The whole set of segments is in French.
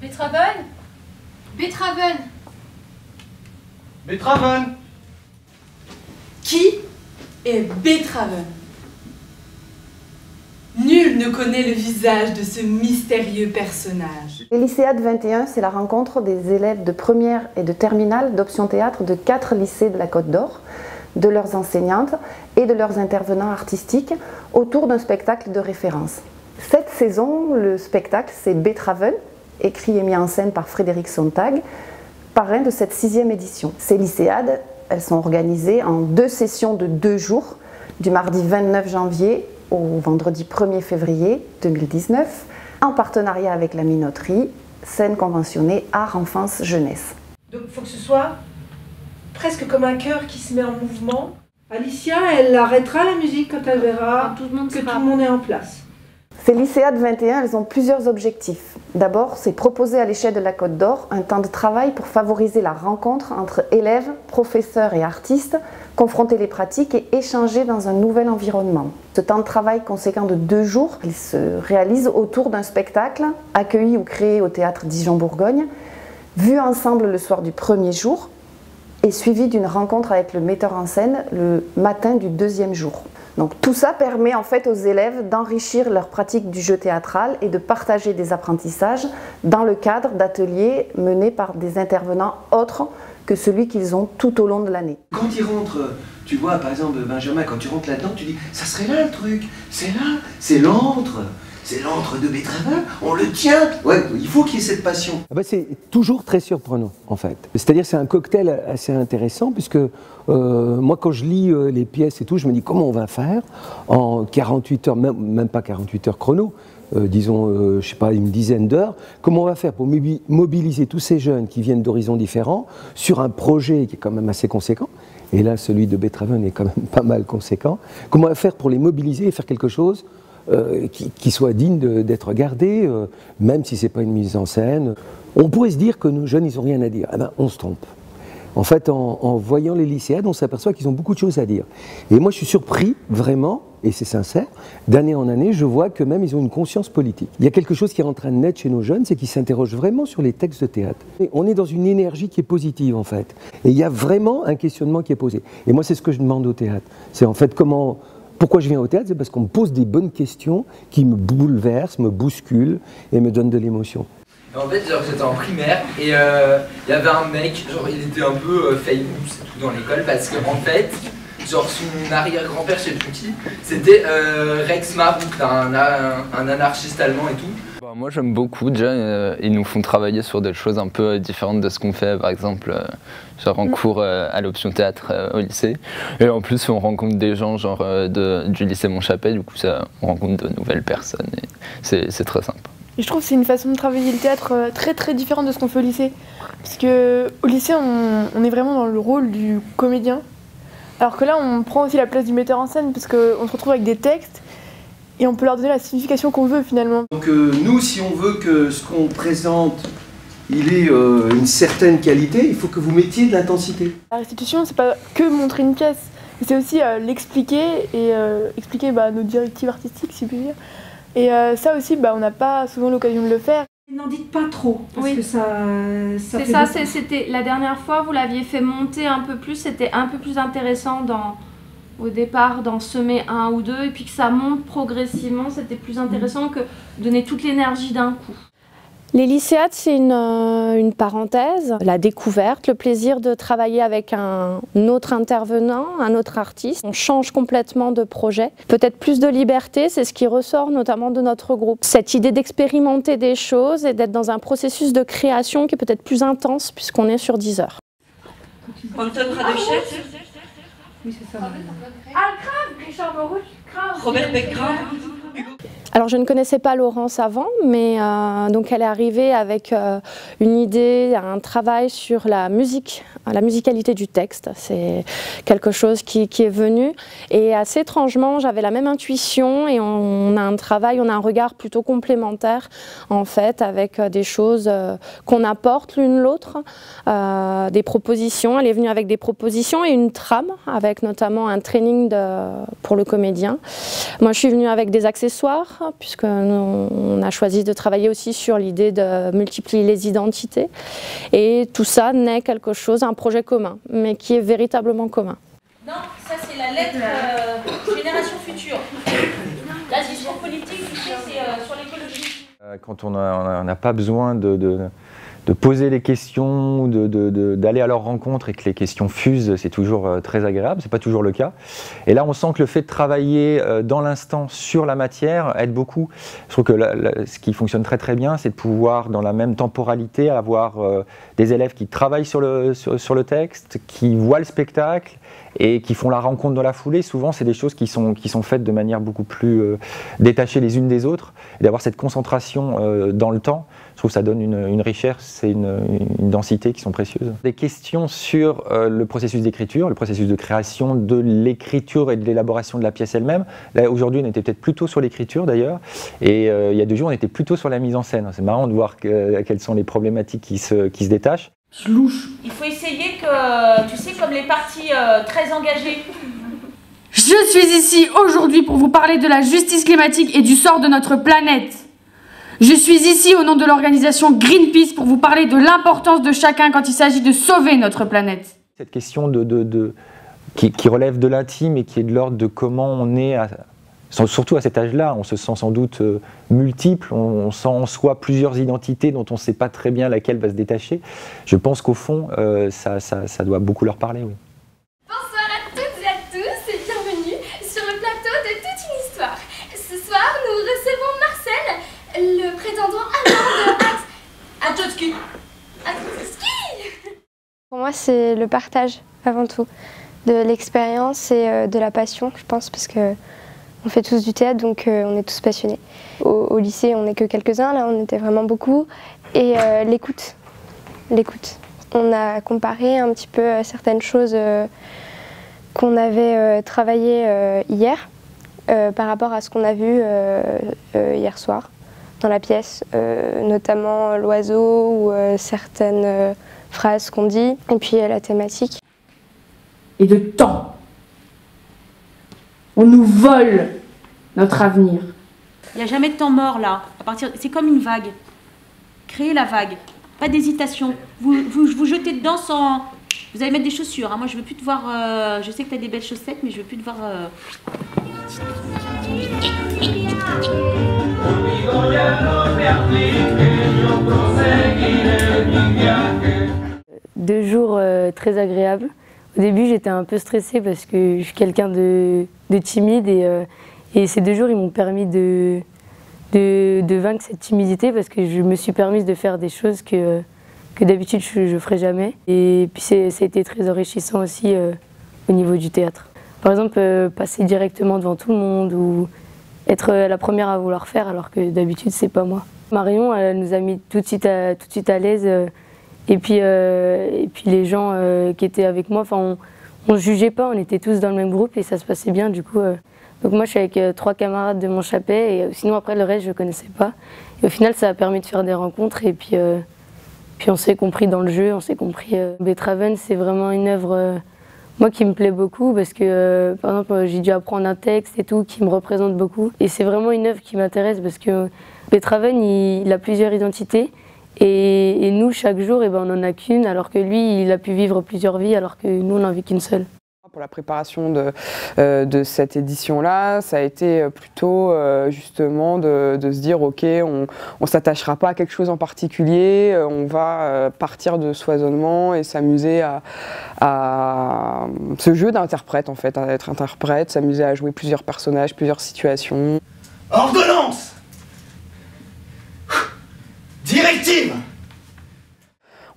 Beethoven. Beethoven. Beethoven. Qui est Beethoven? Nul ne connaît le visage de ce mystérieux personnage. Les lycéades 21, c'est la rencontre des élèves de première et de terminale d'option théâtre de 4 lycées de la Côte d'Or, de leurs enseignantes et de leurs intervenants artistiques autour d'un spectacle de référence. Cette saison, le spectacle, c'est Beethoven, écrit et mis en scène par Frédéric Sontag, parrain de cette 6e édition. Ces lycéades, elles sont organisées en 2 sessions de 2 jours, du mardi 29 janvier au vendredi 1er février 2019, en partenariat avec la Minoterie, scène conventionnée Art, Enfance, Jeunesse. Donc il faut que ce soit presque comme un cœur qui se met en mouvement. Alicia, elle arrêtera la musique quand elle verra que tout le monde est en place. Ces lycéades 21, elles ont plusieurs objectifs. D'abord, c'est proposer à l'échelle de la Côte d'Or un temps de travail pour favoriser la rencontre entre élèves, professeurs et artistes, confronter les pratiques et échanger dans un nouvel environnement. Ce temps de travail conséquent de 2 jours, il se réalise autour d'un spectacle accueilli ou créé au théâtre Dijon-Bourgogne, vu ensemble le soir du 1er jour et suivi d'une rencontre avec le metteur en scène le matin du 2e jour. Donc tout ça permet en fait aux élèves d'enrichir leur pratique du jeu théâtral et de partager des apprentissages dans le cadre d'ateliers menés par des intervenants autres que celui qu'ils ont tout au long de l'année. Quand ils rentrent, tu vois par exemple Benjamin, quand tu rentres là-dedans, tu dis ça serait là le truc, c'est là, c'est l'antre. C'est l'antre de Beethoven, on le tient. Ouais, il faut qu'il y ait cette passion. C'est toujours très surprenant, en fait. C'est-à-dire c'est un cocktail assez intéressant, puisque moi, quand je lis les pièces et tout, je me dis comment on va faire en 48 heures, même pas 48 heures chrono, disons, je sais pas, une dizaine d'heures, comment on va faire pour mobiliser tous ces jeunes qui viennent d'horizons différents sur un projet qui est quand même assez conséquent. Et là, celui de Beethoven est quand même pas mal conséquent. Comment on va faire pour les mobiliser et faire quelque chose qui soit digne d'être regardé, même si ce n'est pas une mise en scène. On pourrait se dire que nos jeunes, ils n'ont rien à dire. Eh ben, on se trompe. En fait, en voyant les lycéades, on s'aperçoit qu'ils ont beaucoup de choses à dire. Et moi, je suis surpris, vraiment, et c'est sincère, d'année en année, je vois que même ils ont une conscience politique. Il y a quelque chose qui est en train de naître chez nos jeunes, c'est qu'ils s'interrogent vraiment sur les textes de théâtre. Et on est dans une énergie qui est positive, en fait. Et il y a vraiment un questionnement qui est posé. Et moi, c'est ce que je demande au théâtre. C'est en fait pourquoi je viens au théâtre, c'est parce qu'on me pose des bonnes questions qui me bouleversent, me bousculent et me donnent de l'émotion. En fait, j'étais en primaire et il y avait un mec, genre il était un peu famous et tout dans l'école parce qu'en fait, genre son arrière-grand-père, je sais plus qui, c'était Rex Marouk, un anarchiste allemand et tout. Moi j'aime beaucoup, déjà ils nous font travailler sur des choses un peu différentes de ce qu'on fait, par exemple genre en cours à l'option théâtre au lycée, et en plus on rencontre des gens genre du lycée Montchapet, du coup on rencontre de nouvelles personnes et c'est très sympa. Et je trouve que c'est une façon de travailler le théâtre très différente de ce qu'on fait au lycée, parce qu'au lycée on est vraiment dans le rôle du comédien, alors que là on prend aussi la place du metteur en scène parce qu'on se retrouve avec des textes et on peut leur donner la signification qu'on veut finalement. Donc nous, si on veut que ce qu'on présente, il ait une certaine qualité, il faut que vous mettiez de l'intensité. La restitution, c'est pas que montrer une pièce, c'est aussi l'expliquer et expliquer nos directives artistiques, si je puis dire. Et ça aussi, on n'a pas souvent l'occasion de le faire. N'en dites pas trop, parce que ça c'est ça, c'était la dernière fois, vous l'aviez fait monter un peu plus, c'était un peu plus intéressant au départ d'en semer 1 ou 2 et puis que ça monte progressivement, c'était plus intéressant que donner toute l'énergie d'un coup. Les lycéades, c'est une parenthèse, la découverte, le plaisir de travailler avec un autre intervenant, un autre artiste. On change complètement de projet. Peut-être plus de liberté, c'est ce qui ressort notamment de notre groupe. Cette idée d'expérimenter des choses et d'être dans un processus de création qui est peut-être plus intense puisqu'on est sur 10 heures. Anton Radechet. Oui, c'est ça. Ah, grave, Richard Moruch, grave. Robert Beck, grave. Alors je ne connaissais pas Laurence avant, mais donc elle est arrivée avec une idée, un travail sur la musique, la musicalité du texte. C'est quelque chose qui est venu et assez étrangement j'avais la même intuition et on a un travail, on a un regard plutôt complémentaire en fait avec des choses qu'on apporte l'une l'autre, des propositions. Elle est venue avec des propositions et une trame avec notamment un training pour le comédien. Moi je suis venue avec des accessoires accessoire, puisqu'on a choisi de travailler aussi sur l'idée de multiplier les identités. Et tout ça naît quelque chose, un projet commun, mais qui est véritablement commun. Non, ça c'est la lettre Génération Future. La vision politique, tu sais, c'est sur l'écologie. Quand on n'a pas besoin de poser les questions, d'aller à leur rencontre et que les questions fusent, c'est toujours très agréable, c'est pas toujours le cas. Et là on sent que le fait de travailler dans l'instant sur la matière aide beaucoup. Je trouve que ce qui fonctionne très très bien, c'est de pouvoir dans la même temporalité avoir des élèves qui travaillent sur le texte, qui voient le spectacle et qui font la rencontre dans la foulée. Souvent c'est des choses qui sont faites de manière beaucoup plus détachée les unes des autres. Et d'avoir cette concentration dans le temps, je trouve que ça donne une richesse et une densité qui sont précieuses. Des questions sur le processus d'écriture, le processus de création de l'écriture et de l'élaboration de la pièce elle-même. Là aujourd'hui on était peut-être plutôt sur l'écriture d'ailleurs, et il y a 2 jours on était plutôt sur la mise en scène. C'est marrant de voir quelles sont les problématiques qui se détachent. Il faut essayer que, tu sais, comme les partis très engagés. Je suis ici aujourd'hui pour vous parler de la justice climatique et du sort de notre planète. Je suis ici au nom de l'organisation Greenpeace pour vous parler de l'importance de chacun quand il s'agit de sauver notre planète. Cette question qui relève de l'intime et qui est de l'ordre de comment on est, surtout à cet âge-là, on se sent sans doute multiple, on sent en soi plusieurs identités dont on ne sait pas très bien laquelle va se détacher. Je pense qu'au fond, ça doit beaucoup leur parler, oui. Bonsoir à toutes et à tous et bienvenue sur le plateau de Toute une histoire. Ce soir, nous recevons Marcel, le prétendant allemand de Atotski. Pour moi, c'est le partage avant tout, de l'expérience et de la passion, je pense, parce que on fait tous du théâtre, donc on est tous passionnés. Au lycée, on n'est que quelques-uns, là on était vraiment beaucoup. Et l'écoute. On a comparé un petit peu certaines choses qu'on avait travaillées hier par rapport à ce qu'on a vu hier soir dans la pièce, notamment l'oiseau ou certaines phrases qu'on dit, et puis la thématique. Et de temps. On nous vole notre avenir. Il n'y a jamais de temps mort là. C'est comme une vague. Créez la vague. Pas d'hésitation. Vous jetez dedans sans... Vous allez mettre des chaussures. Hein. Moi je veux plus te voir... Je sais que tu as des belles chaussettes, mais je veux plus te voir... 2 jours très agréables. Au début, j'étais un peu stressée parce que je suis quelqu'un de timide et ces 2 jours, ils m'ont permis de vaincre cette timidité parce que je me suis permise de faire des choses que d'habitude je ne ferais jamais. Et puis ça a été très enrichissant aussi au niveau du théâtre. Par exemple, passer directement devant tout le monde ou être la première à vouloir faire alors que d'habitude, c'est pas moi. Marion, elle nous a mis tout de suite à l'aise. Et puis les gens qui étaient avec moi, on ne jugeait pas, on était tous dans le même groupe et ça se passait bien du coup. Donc moi je suis avec 3 camarades de mon chapet et sinon après le reste je ne connaissais pas. Et au final ça a permis de faire des rencontres et puis on s'est compris dans le jeu, on s'est compris. Beethoven c'est vraiment une œuvre moi qui me plaît beaucoup parce que par exemple j'ai dû apprendre un texte et tout qui me représente beaucoup. Et c'est vraiment une œuvre qui m'intéresse parce que Beethoven il a plusieurs identités. Et nous, chaque jour, on n'en a qu'une, alors que lui, il a pu vivre plusieurs vies, alors que nous, on n'en vit qu'une seule. Pour la préparation de cette édition-là, ça a été plutôt justement de se dire, ok, on ne s'attachera pas à quelque chose en particulier, on va partir de ce foisonnement et s'amuser à ce jeu d'interprète, en fait, à être interprète, s'amuser à jouer plusieurs personnages, plusieurs situations. Ordonnance! Directive!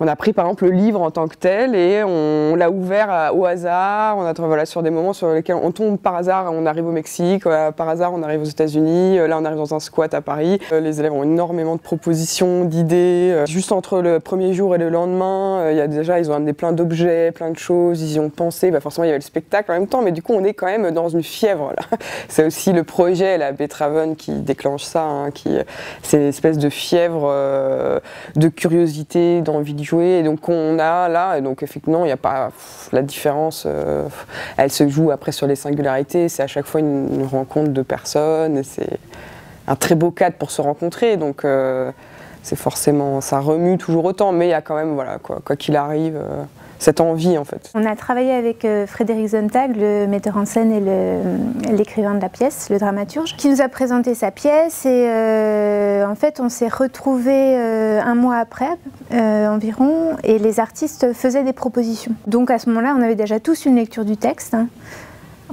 On a pris par exemple le livre en tant que tel et on l'a ouvert au hasard, voilà, sur des moments sur lesquels on tombe par hasard, on arrive au Mexique, par hasard on arrive aux États-Unis, là on arrive dans un squat à Paris. Les élèves ont énormément de propositions, d'idées. Juste entre le premier jour et le lendemain, ils ont amené plein d'objets, plein de choses, ils y ont pensé, forcément il y avait le spectacle en même temps, mais du coup on est quand même dans une fièvre là. C'est aussi le projet, la Beethoven qui déclenche ça, hein, c'est une espèce de fièvre, de curiosité, d'envie de jouer. Et donc on a là, et donc effectivement il n'y a pas la différence, elle se joue après sur les singularités, c'est à chaque fois une rencontre de personnes, et c'est un très beau cadre pour se rencontrer, donc c'est forcément, ça remue toujours autant, mais il y a quand même, voilà, quoi qu'il arrive, cette envie en fait. On a travaillé avec Frédéric Sontag, le metteur en scène et l'écrivain de la pièce, le dramaturge, qui nous a présenté sa pièce et en fait on s'est retrouvés un mois après environ et les artistes faisaient des propositions. Donc à ce moment-là on avait déjà tous une lecture du texte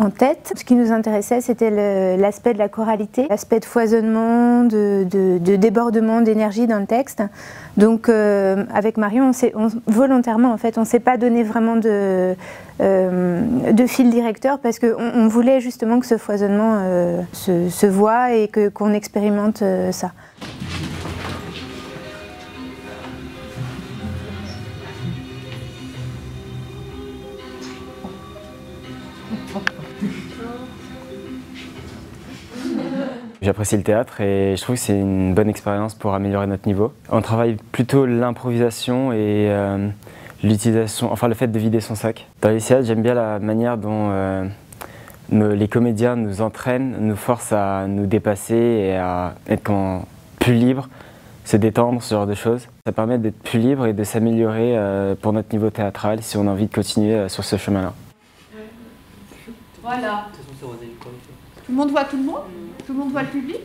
en tête. Ce qui nous intéressait, c'était l'aspect de la choralité, l'aspect de foisonnement, de débordement d'énergie dans le texte. Donc avec Marion, volontairement, en fait, on ne s'est pas donné vraiment de fil directeur parce qu'on voulait justement que ce foisonnement se voit et qu'on expérimente ça. J'apprécie le théâtre et je trouve que c'est une bonne expérience pour améliorer notre niveau. On travaille plutôt l'improvisation et l'utilisation, enfin le fait de vider son sac. Dans les théâtres, j'aime bien la manière dont les comédiens nous entraînent, nous forcent à nous dépasser et à être plus libres, se détendre, ce genre de choses. Ça permet d'être plus libre et de s'améliorer pour notre niveau théâtral si on a envie de continuer sur ce chemin-là. Voilà. Tout le monde voit tout le monde? Tout le monde voit le public?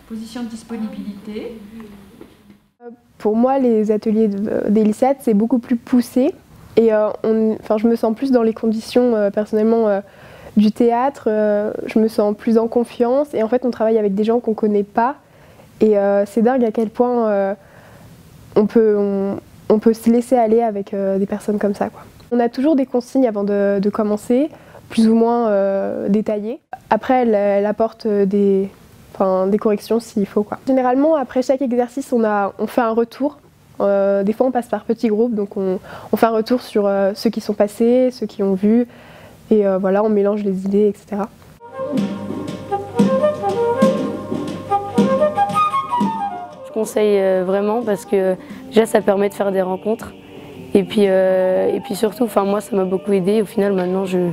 Position de disponibilité. Pour moi, les ateliers des lycéates, c'est beaucoup plus poussé. Et je me sens plus dans les conditions, personnellement, du théâtre. Je me sens plus en confiance. Et en fait, on travaille avec des gens qu'on ne connaît pas. Et c'est dingue à quel point on peut se laisser aller avec des personnes comme ça, quoi. On a toujours des consignes avant de commencer, plus ou moins détaillées. Après, elle apporte des corrections s'il faut, quoi. Généralement, après chaque exercice, on fait un retour. Des fois, on passe par petits groupes, donc on fait un retour sur ceux qui sont passés, ceux qui ont vu. Et voilà, on mélange les idées, etc. Je conseille vraiment parce que déjà, ça permet de faire des rencontres. Et puis surtout, moi, ça m'a beaucoup aidé. Au final, maintenant, je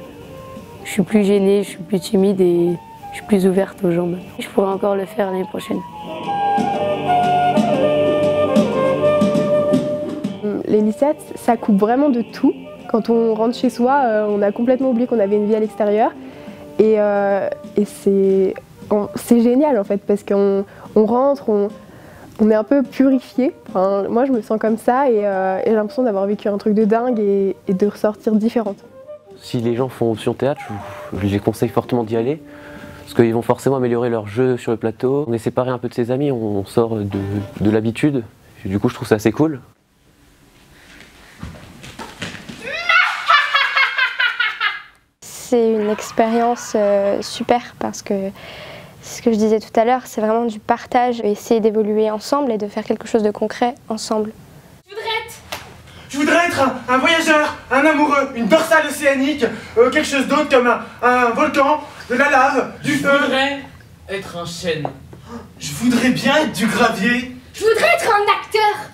suis plus gênée, je suis plus timide et je suis plus ouverte aux gens. Je pourrais encore le faire l'année prochaine. Les lycéates, ça coupe vraiment de tout. Quand on rentre chez soi, on a complètement oublié qu'on avait une vie à l'extérieur. Et c'est génial en fait, parce qu'on rentre, on est un peu purifié. Moi, je me sens comme ça et j'ai l'impression d'avoir vécu un truc de dingue et de ressortir différente. Si les gens font option théâtre, je les conseille fortement d'y aller, parce qu'ils vont forcément améliorer leur jeu sur le plateau. On est séparé un peu de ses amis, on sort de l'habitude. Du coup, je trouve ça assez cool. C'est une expérience super parce que c'est ce que je disais tout à l'heure, c'est vraiment du partage, essayer d'évoluer ensemble et de faire quelque chose de concret ensemble. Je voudrais être un voyageur, un amoureux, une dorsale océanique, quelque chose d'autre comme un volcan, de la lave, du feu. Je voudrais être un chêne. Je voudrais bien être du gravier. Je voudrais être un acteur.